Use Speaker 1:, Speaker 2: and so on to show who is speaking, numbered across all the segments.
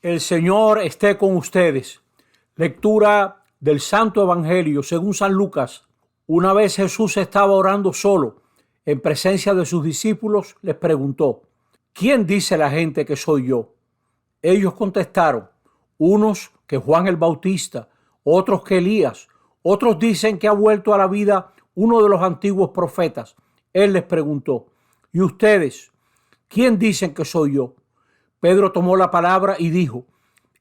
Speaker 1: El Señor esté con ustedes. Lectura del Santo Evangelio según San Lucas. Una vez Jesús estaba orando solo, en presencia de sus discípulos, les preguntó: ¿quién dice la gente que soy yo? Ellos contestaron: unos que Juan el Bautista, otros que Elías, otros dicen que ha vuelto a la vida uno de los antiguos profetas. Él les preguntó: ¿y ustedes? ¿Quién dicen que soy yo? Pedro tomó la palabra y dijo: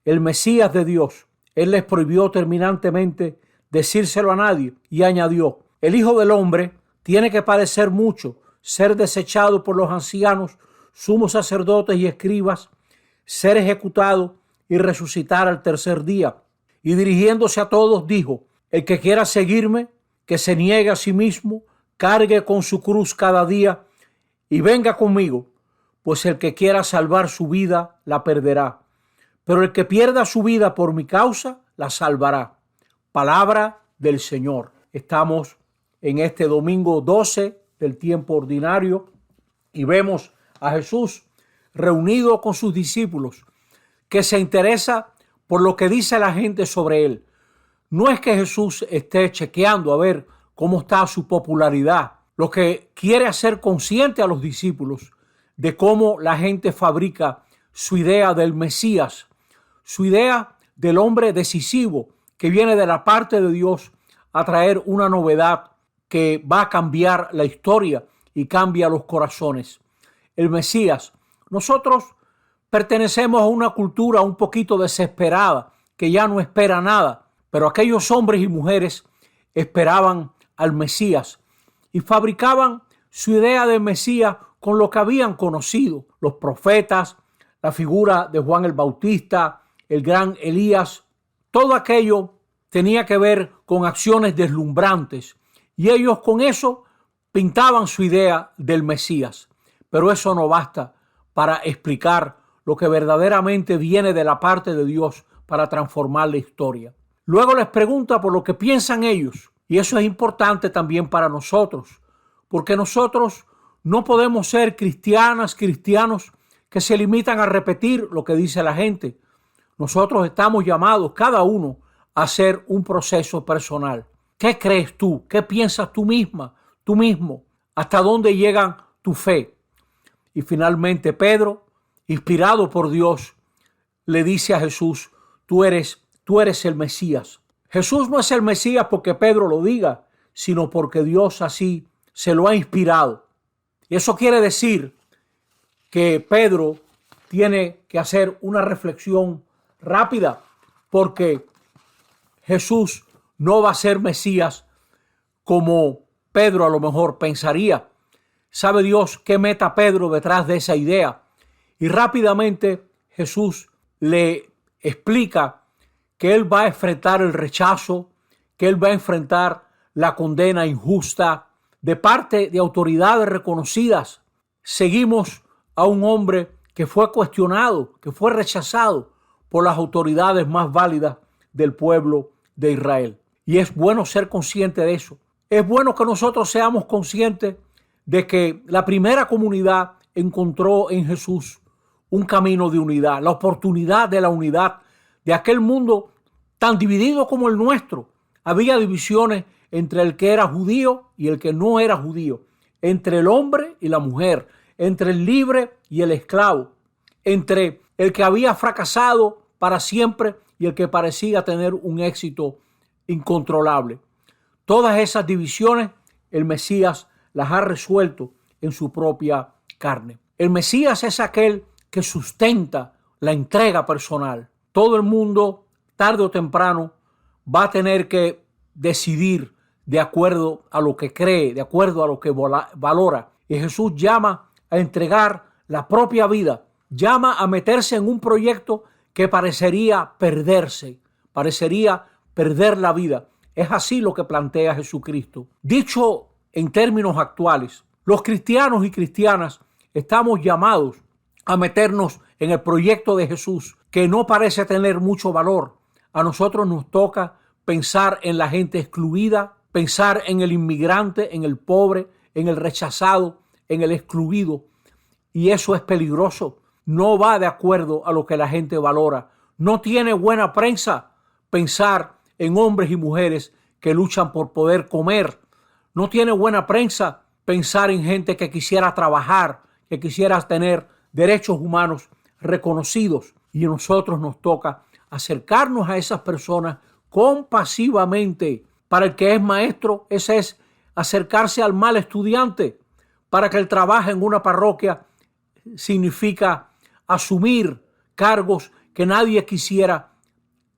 Speaker 1: el Mesías de Dios. Él les prohibió terminantemente decírselo a nadie y añadió: el Hijo del Hombre tiene que padecer mucho, ser desechado por los ancianos, sumos sacerdotes y escribas, ser ejecutado y resucitar al tercer día. Y dirigiéndose a todos dijo: el que quiera seguirme, que se niegue a sí mismo, cargue con su cruz cada día y venga conmigo. Pues el que quiera salvar su vida, la perderá. Pero el que pierda su vida por mi causa, la salvará. Palabra del Señor. Estamos en este domingo 12 del tiempo ordinario y vemos a Jesús reunido con sus discípulos, que se interesa por lo que dice la gente sobre él. No es que Jesús esté chequeando a ver cómo está su popularidad. Lo que quiere hacer consciente a los discípulos de cómo la gente fabrica su idea del Mesías, su idea del hombre decisivo que viene de la parte de Dios a traer una novedad que va a cambiar la historia y cambia los corazones. El Mesías. Nosotros pertenecemos a una cultura un poquito desesperada que ya no espera nada, pero aquellos hombres y mujeres esperaban al Mesías y fabricaban su idea de Mesías con lo que habían conocido, los profetas, la figura de Juan el Bautista, el gran Elías. Todo aquello tenía que ver con acciones deslumbrantes y ellos con eso pintaban su idea del Mesías. Pero eso no basta para explicar lo que verdaderamente viene de la parte de Dios para transformar la historia. Luego les pregunta por lo que piensan ellos, y eso es importante también para nosotros, porque nosotros no podemos ser cristianos que se limitan a repetir lo que dice la gente. Nosotros estamos llamados, cada uno, a hacer un proceso personal. ¿Qué crees tú? ¿Qué piensas tú misma, tú mismo? ¿Hasta dónde llega tu fe? Y finalmente Pedro, inspirado por Dios, le dice a Jesús: tú eres el Mesías. Jesús no es el Mesías porque Pedro lo diga, sino porque Dios así se lo ha inspirado. Y eso quiere decir que Pedro tiene que hacer una reflexión rápida, porque Jesús no va a ser Mesías como Pedro a lo mejor pensaría. Sabe Dios qué meta Pedro detrás de esa idea. Y rápidamente Jesús le explica que él va a enfrentar el rechazo, que él va a enfrentar la condena injusta de parte de autoridades reconocidas. Seguimos a un hombre que fue cuestionado, que fue rechazado por las autoridades más válidas del pueblo de Israel. Y es bueno ser consciente de eso. Es bueno que nosotros seamos conscientes de que la primera comunidad encontró en Jesús un camino de unidad, la oportunidad de la unidad de aquel mundo tan dividido como el nuestro. Había divisiones entre el que era judío y el que no era judío, entre el hombre y la mujer, entre el libre y el esclavo, entre el que había fracasado para siempre y el que parecía tener un éxito incontrolable. Todas esas divisiones el Mesías las ha resuelto en su propia carne. El Mesías es aquel que sustenta la entrega personal. Todo el mundo, tarde o temprano, va a tener que decidir de acuerdo a lo que cree, de acuerdo a lo que valora. Y Jesús llama a entregar la propia vida, llama a meterse en un proyecto que parecería perderse, parecería perder la vida. Es así lo que plantea Jesucristo. Dicho en términos actuales, los cristianos y cristianas estamos llamados a meternos en el proyecto de Jesús, que no parece tener mucho valor. A nosotros nos toca pensar en la gente excluida, pensar en el inmigrante, en el pobre, en el rechazado, en el excluido. Y eso es peligroso, no va de acuerdo a lo que la gente valora. No tiene buena prensa pensar en hombres y mujeres que luchan por poder comer. No tiene buena prensa pensar en gente que quisiera trabajar, que quisiera tener derechos humanos reconocidos. Y a nosotros nos toca acercarnos a esas personas compasivamente. Para el que es maestro, ese es acercarse al mal estudiante. Para que el trabajo en una parroquia significa asumir cargos que nadie quisiera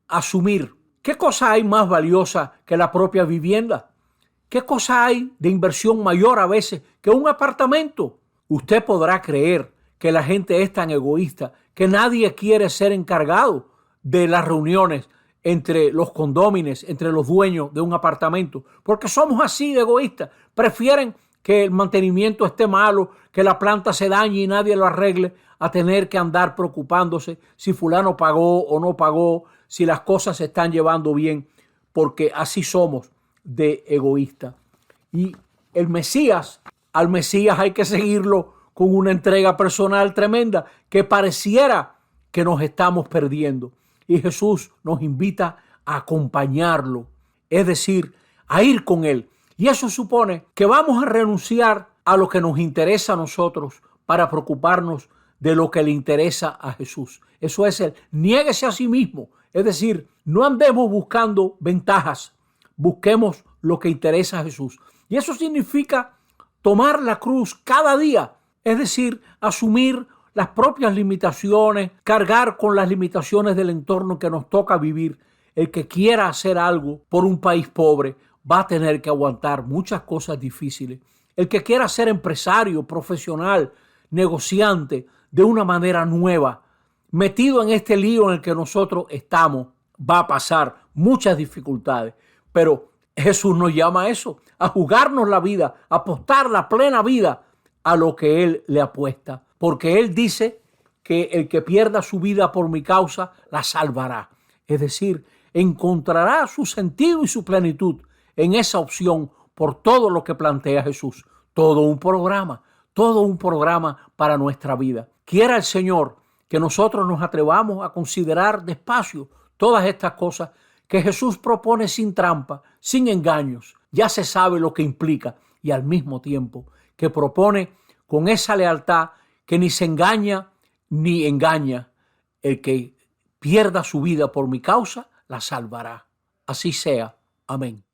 Speaker 1: asumir. ¿Qué cosa hay más valiosa que la propia vivienda? ¿Qué cosa hay de inversión mayor a veces que un apartamento? Usted podrá creer que la gente es tan egoísta que nadie quiere ser encargado de las reuniones entre los condómines, entre los dueños de un apartamento, porque somos así de egoístas. Prefieren que el mantenimiento esté malo, que la planta se dañe y nadie lo arregle, a tener que andar preocupándose si fulano pagó o no pagó, si las cosas se están llevando bien, porque así somos de egoísta. Y el Mesías, al Mesías hay que seguirlo con una entrega personal tremenda que pareciera que nos estamos perdiendo. Y Jesús nos invita a acompañarlo, es decir, a ir con él. Y eso supone que vamos a renunciar a lo que nos interesa a nosotros para preocuparnos de lo que le interesa a Jesús. Eso es el niéguese a sí mismo. Es decir, no andemos buscando ventajas, busquemos lo que interesa a Jesús. Y eso significa tomar la cruz cada día, es decir, asumir las propias limitaciones, cargar con las limitaciones del entorno que nos toca vivir. El que quiera hacer algo por un país pobre va a tener que aguantar muchas cosas difíciles. El que quiera ser empresario, profesional, negociante de una manera nueva, metido en este lío en el que nosotros estamos, va a pasar muchas dificultades. Pero Jesús nos llama a eso, a jugarnos la vida, a apostar la plena vida a lo que Él le apuesta. Porque Él dice que el que pierda su vida por mi causa, la salvará. Es decir, encontrará su sentido y su plenitud en esa opción por todo lo que plantea Jesús. Todo un programa para nuestra vida. Quiera el Señor que nosotros nos atrevamos a considerar despacio todas estas cosas que Jesús propone sin trampa, sin engaños. Ya se sabe lo que implica y al mismo tiempo que propone con esa lealtad que ni se engaña ni engaña. El que pierda su vida por mi causa, la salvará. Así sea. Amén.